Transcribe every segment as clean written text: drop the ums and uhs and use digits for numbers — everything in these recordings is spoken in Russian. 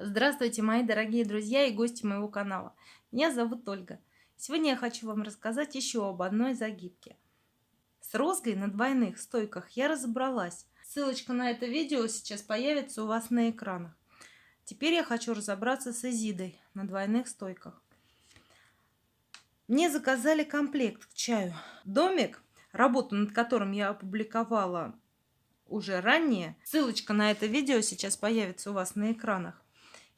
Здравствуйте, мои дорогие друзья и гости моего канала. Меня зовут Ольга. Сегодня я хочу вам рассказать еще об одной загибке. С розгой на двойных стойках я разобралась. Ссылочка на это видео сейчас появится у вас на экранах. Теперь я хочу разобраться с изидой на двойных стойках. Мне заказали комплект к чаю. Домик, работу над которым я опубликовала уже ранее. Ссылочка на это видео сейчас появится у вас на экранах.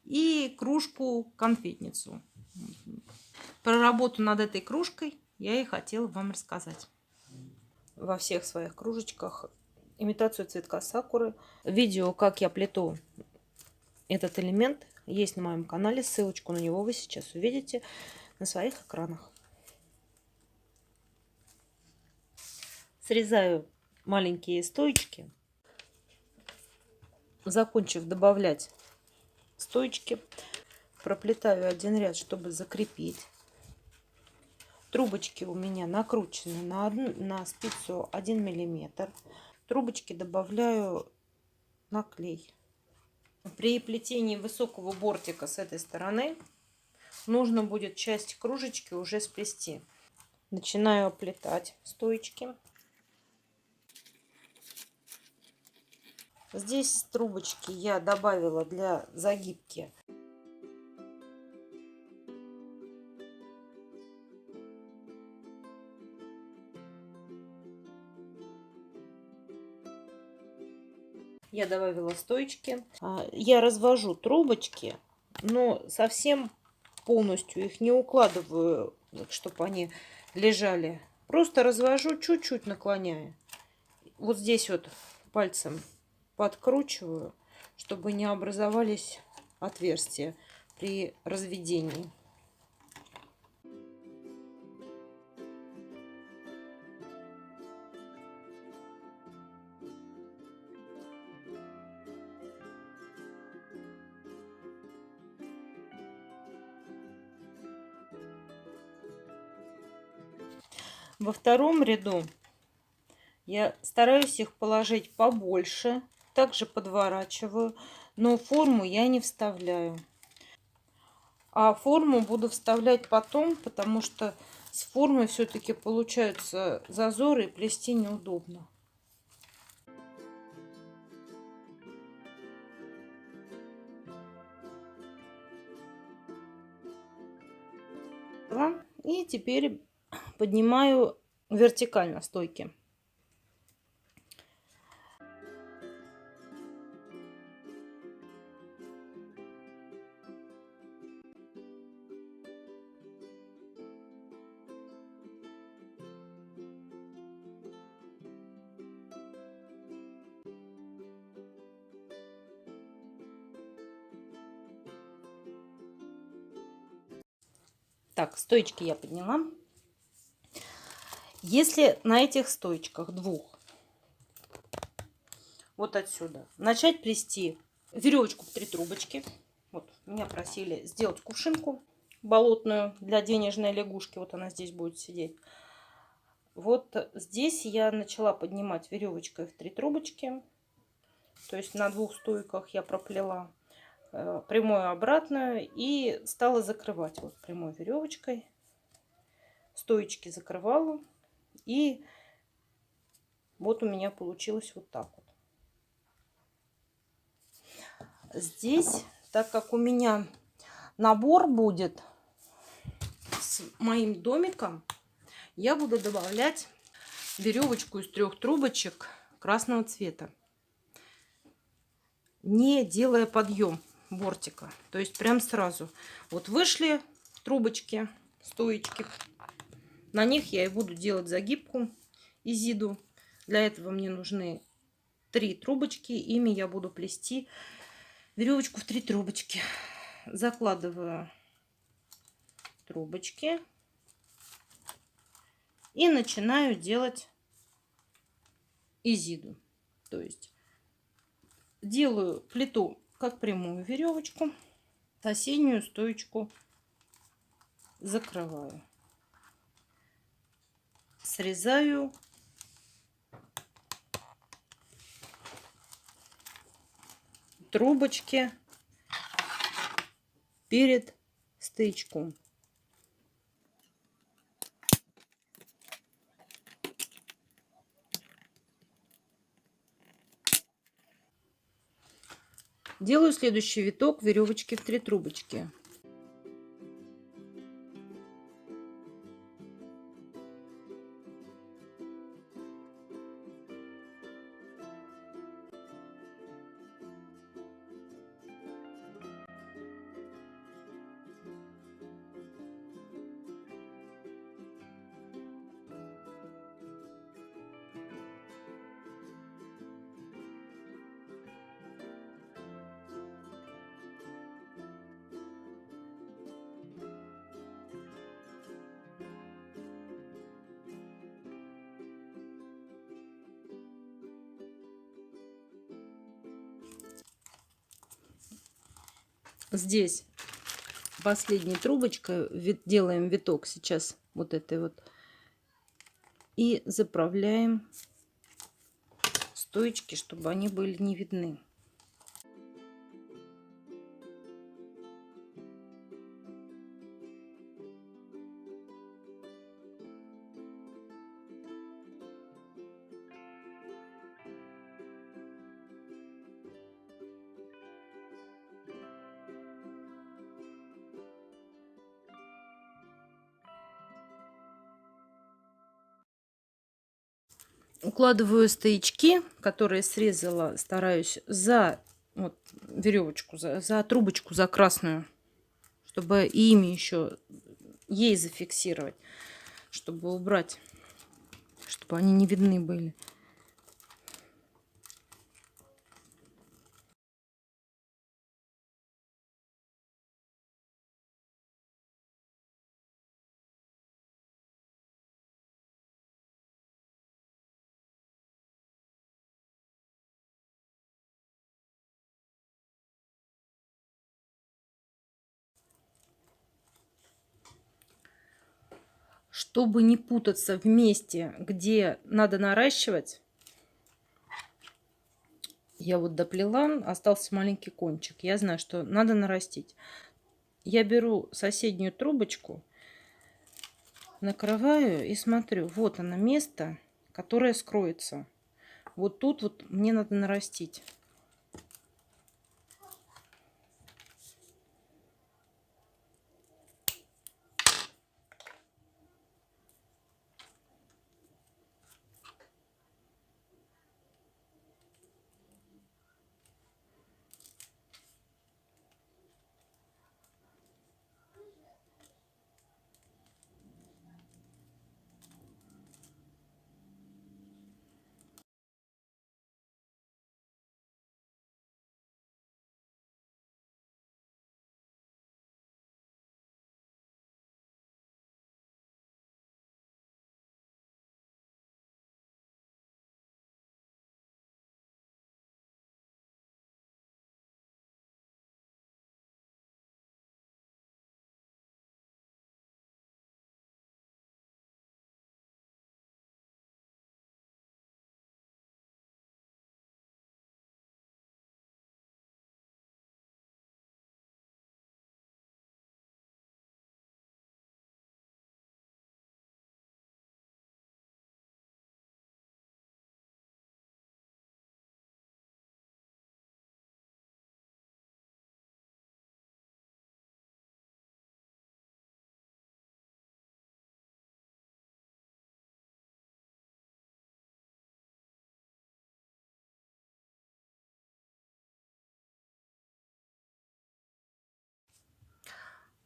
И кружку-конфетницу. Про работу над этой кружкой я и хотела вам рассказать. Во всех своих кружечках имитацию цветка сакуры. Видео, как я плету этот элемент, есть на моем канале. Ссылочку на него вы сейчас увидите на своих экранах. Срезаю маленькие стоечки. Закончив добавлять стоечки, проплетаю один ряд, чтобы закрепить. Трубочки у меня накручены на спицу 1 миллиметр. Трубочки добавляю на клей. При плетении высокого бортика с этой стороны нужно будет часть кружечки уже сплести. Начинаю оплетать стоечки. Здесь трубочки я добавила для загибки. Я добавила стоечки. Я развожу трубочки, но совсем полностью их не укладываю, чтобы они лежали. Просто развожу, чуть-чуть наклоняя. Вот здесь вот пальцем подкручиваю, чтобы не образовались отверстия при разведении. Во втором ряду я стараюсь их положить побольше, также подворачиваю, но форму я не вставляю. А форму буду вставлять потом, потому что с формой все-таки получаются зазоры и плести неудобно. И теперь поднимаю вертикально стойки. Так, стоечки я подняла. Если на этих стоечках двух, вот отсюда, начать плести веревочку в 3 трубочки. Вот, меня просили сделать кувшинку болотную для денежной лягушки. Вот она здесь будет сидеть. Вот здесь я начала поднимать веревочкой в 3 трубочки. То есть на 2 стойках я проплела прямую обратную и стала закрывать вот прямой веревочкой. Стоечки закрывала. И вот у меня получилось вот так вот. Здесь, так как у меня набор будет с моим домиком, я буду добавлять веревочку из 3 трубочек красного цвета, не делая подъем бортика. То есть прям сразу. Вот вышли трубочки, стоечки. На них я и буду делать загибку изиду. Для этого мне нужны 3 трубочки. Ими я буду плести веревочку в 3 трубочки. Закладываю трубочки и начинаю делать изиду. То есть делаю плиту как прямую веревочку, соседнюю стоечку закрываю, срезаю трубочки перед стоячком. Делаю следующий виток веревочки в 3 трубочки. Здесь последней трубочкой делаем виток сейчас вот этой вот и заправляем стоечки, чтобы они были не видны. Укладываю стоячки, которые срезала, стараюсь за вот веревочку, за трубочку, за красную, чтобы ими еще ей зафиксировать, чтобы убрать, чтобы они не видны были. Чтобы не путаться в месте, где надо наращивать, я вот доплела, остался маленький кончик. Я знаю, что надо нарастить. Я беру соседнюю трубочку, накрываю и смотрю. Вот оно место, которое скроется. Вот тут вот мне надо нарастить.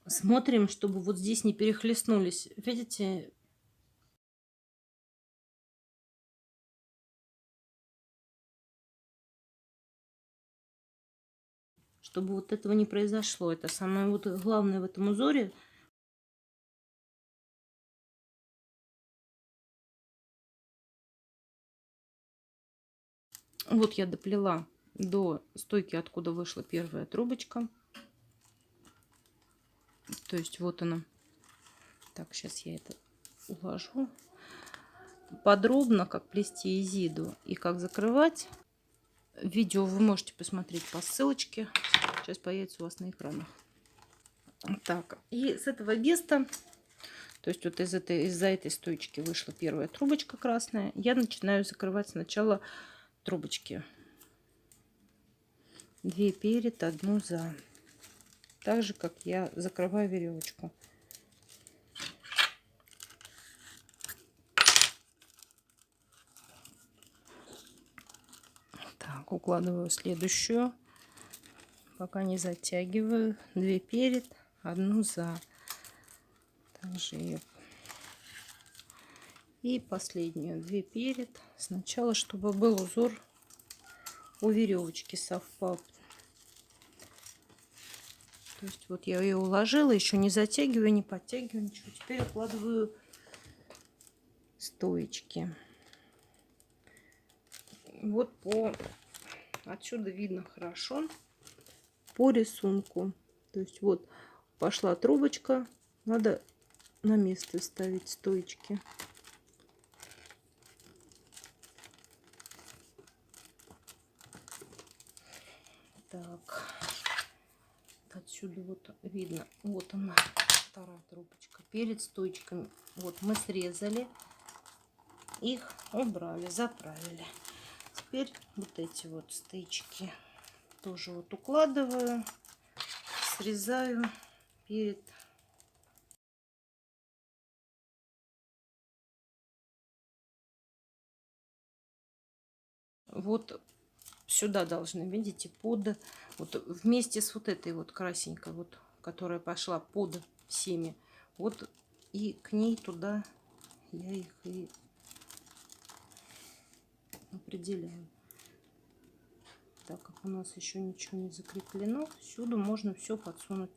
Смотрим, чтобы вот здесь не перехлестнулись. Видите? Чтобы вот этого не произошло. Это самое вот главное в этом узоре. Вот я доплела до стойки, откуда вышла первая трубочка. То есть вот она. Так, сейчас я это уложу. Подробно, как плести изиду и как закрывать. Видео вы можете посмотреть по ссылочке. Сейчас появится у вас на экранах. Так, и с этого места, то есть вот из-за этой стоечки вышла первая трубочка красная, я начинаю закрывать сначала трубочки. 2 перед, 1 за. Так же, как я закрываю веревочку. Так, укладываю следующую, пока не затягиваю. 2 перед, 1 за. Также ее. И последнюю 2 перед. Сначала, чтобы был узор у веревочки совпал. То есть вот я ее уложила, еще не затягиваю, не подтягиваю ничего. Теперь укладываю стоечки. Вот отсюда видно хорошо по рисунку. То есть вот пошла трубочка, надо на место ставить стоечки. Так, отсюда вот видно, вот она, вторая трубочка. Перед стоечками вот мы срезали, их убрали, заправили. Теперь вот эти вот стычки тоже вот укладываю, срезаю перед. Вот сюда должны, видите, под вот вместе с вот этой вот красненькой, вот, которая пошла под всеми, вот и к ней туда я их и определяю. Так как у нас еще ничего не закреплено, сюда можно все подсунуть.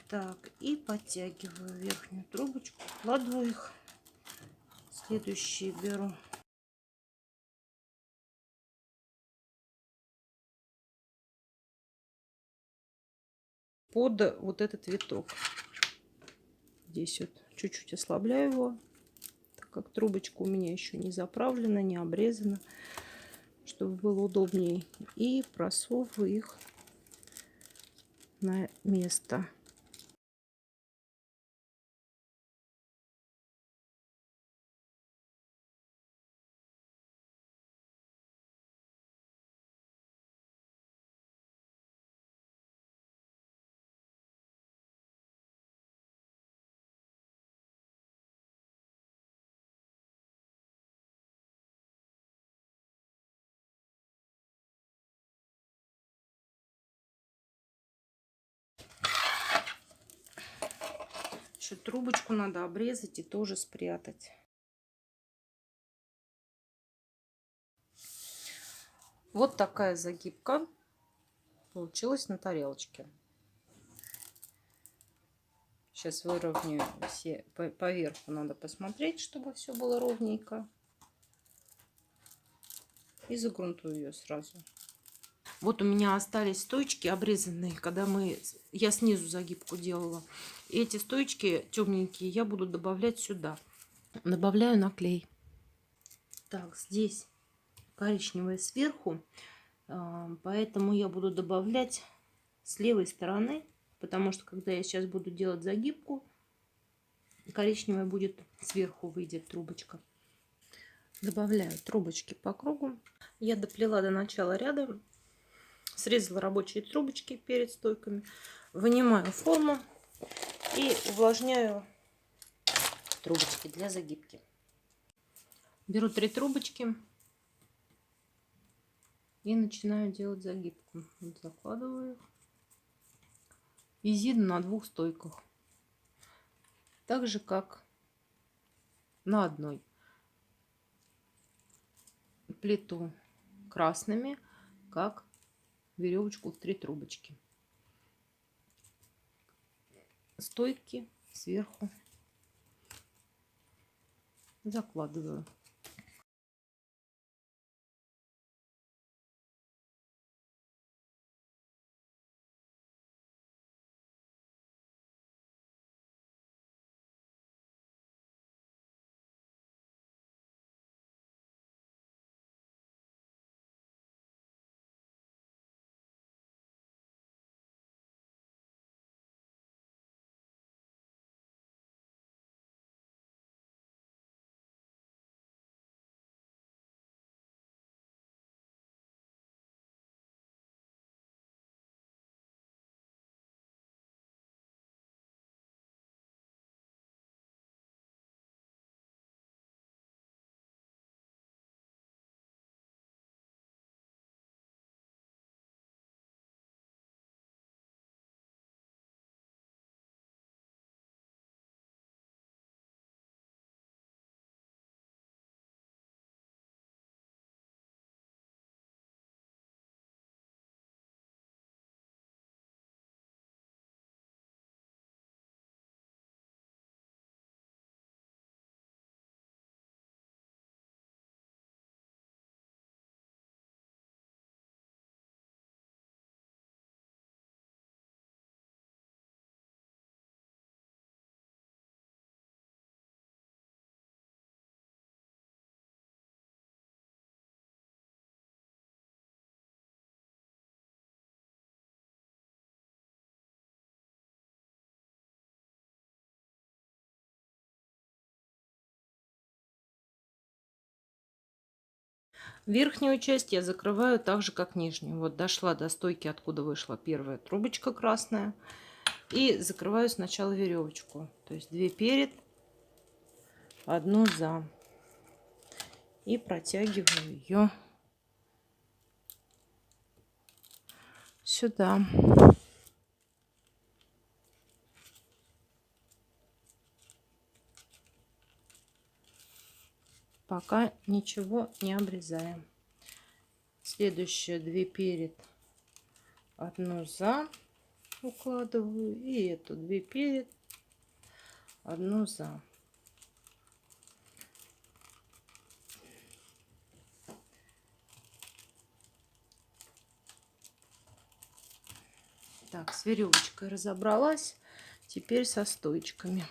Так, и подтягиваю верхнюю трубочку, вкладываю их, следующие беру. Под вот этот виток. Здесь вот чуть-чуть ослабляю его, так как трубочка у меня еще не заправлена, не обрезана, чтобы было удобнее. И просовываю их на место. Еще трубочку надо обрезать и тоже спрятать. Вот такая загибка получилась на тарелочке. Сейчас выровняю все поверху, надо посмотреть, чтобы все было ровненько. И загрунтую ее сразу. Вот у меня остались стоечки обрезанные, когда я снизу загибку делала. И эти стоечки темненькие я буду добавлять сюда. Добавляю на клей. Так, здесь коричневое сверху, поэтому я буду добавлять с левой стороны, потому что когда я сейчас буду делать загибку, коричневая будет сверху, выйдет трубочка. Добавляю трубочки по кругу. Я доплела до начала ряда, срезала рабочие трубочки перед стойками, вынимаю форму и увлажняю трубочки для загибки. Беру 3 трубочки и начинаю делать загибку. Вот закладываю их. Изидно на 2 стойках. Так же, как на одной. Плету красными, как веревочку в 3 трубочки. Стойки сверху закладываю. Верхнюю часть я закрываю так же, как нижнюю. Вот дошла до стойки, откуда вышла первая трубочка красная. И закрываю сначала веревочку. То есть 2 перед, 1 за. И протягиваю ее сюда. Пока ничего не обрезаем. Следующие 2 перед, 1 за укладываю. И эту 2 перед, 1 за. Так, с веревочкой разобралась. Теперь со стоечками.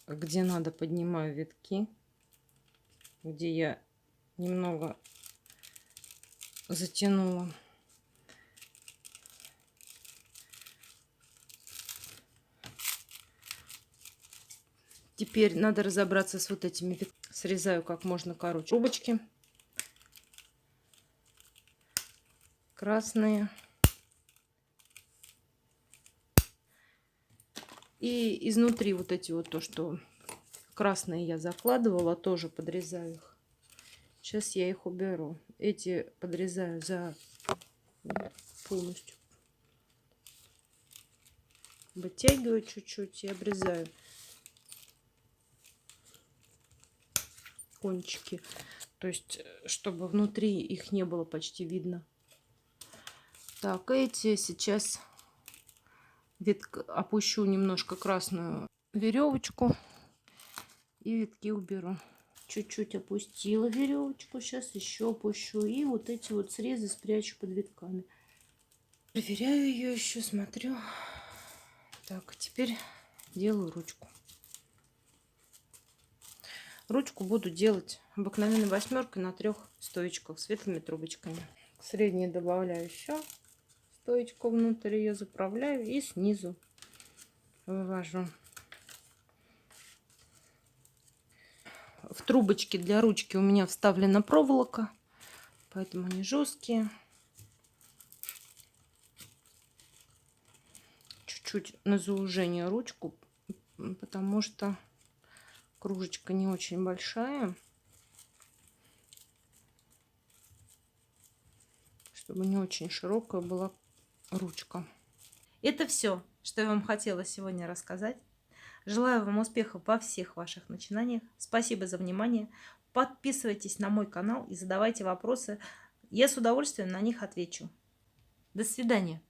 Где надо, поднимаю витки, где я немного затянула. Теперь надо разобраться с вот этими витками. Срезаю как можно короче трубочки красные. И изнутри вот эти вот, то, что красные я закладывала, тоже подрезаю их. Сейчас я их уберу. Эти подрезаю за полностью. Вытягиваю чуть-чуть и обрезаю кончики. То есть, чтобы внутри их не было почти видно. Так, эти сейчас опущу немножко красную веревочку и витки уберу. Чуть-чуть опустила веревочку, сейчас еще опущу. И вот эти вот срезы спрячу под витками. Проверяю ее еще, смотрю. Так, теперь делаю ручку. Ручку буду делать обыкновенной 8 на 3 стоечках светлыми трубочками. Средней добавляю еще стоечку внутрь, ее заправляю и снизу вывожу. В трубочке для ручки у меня вставлена проволока, поэтому они жесткие. Чуть-чуть на заужение ручку, потому что кружечка не очень большая, чтобы не очень широкая была ручка. Это все, что я вам хотела сегодня рассказать. Желаю вам успехов во всех ваших начинаниях. Спасибо за внимание. Подписывайтесь на мой канал и задавайте вопросы. Я с удовольствием на них отвечу. До свидания.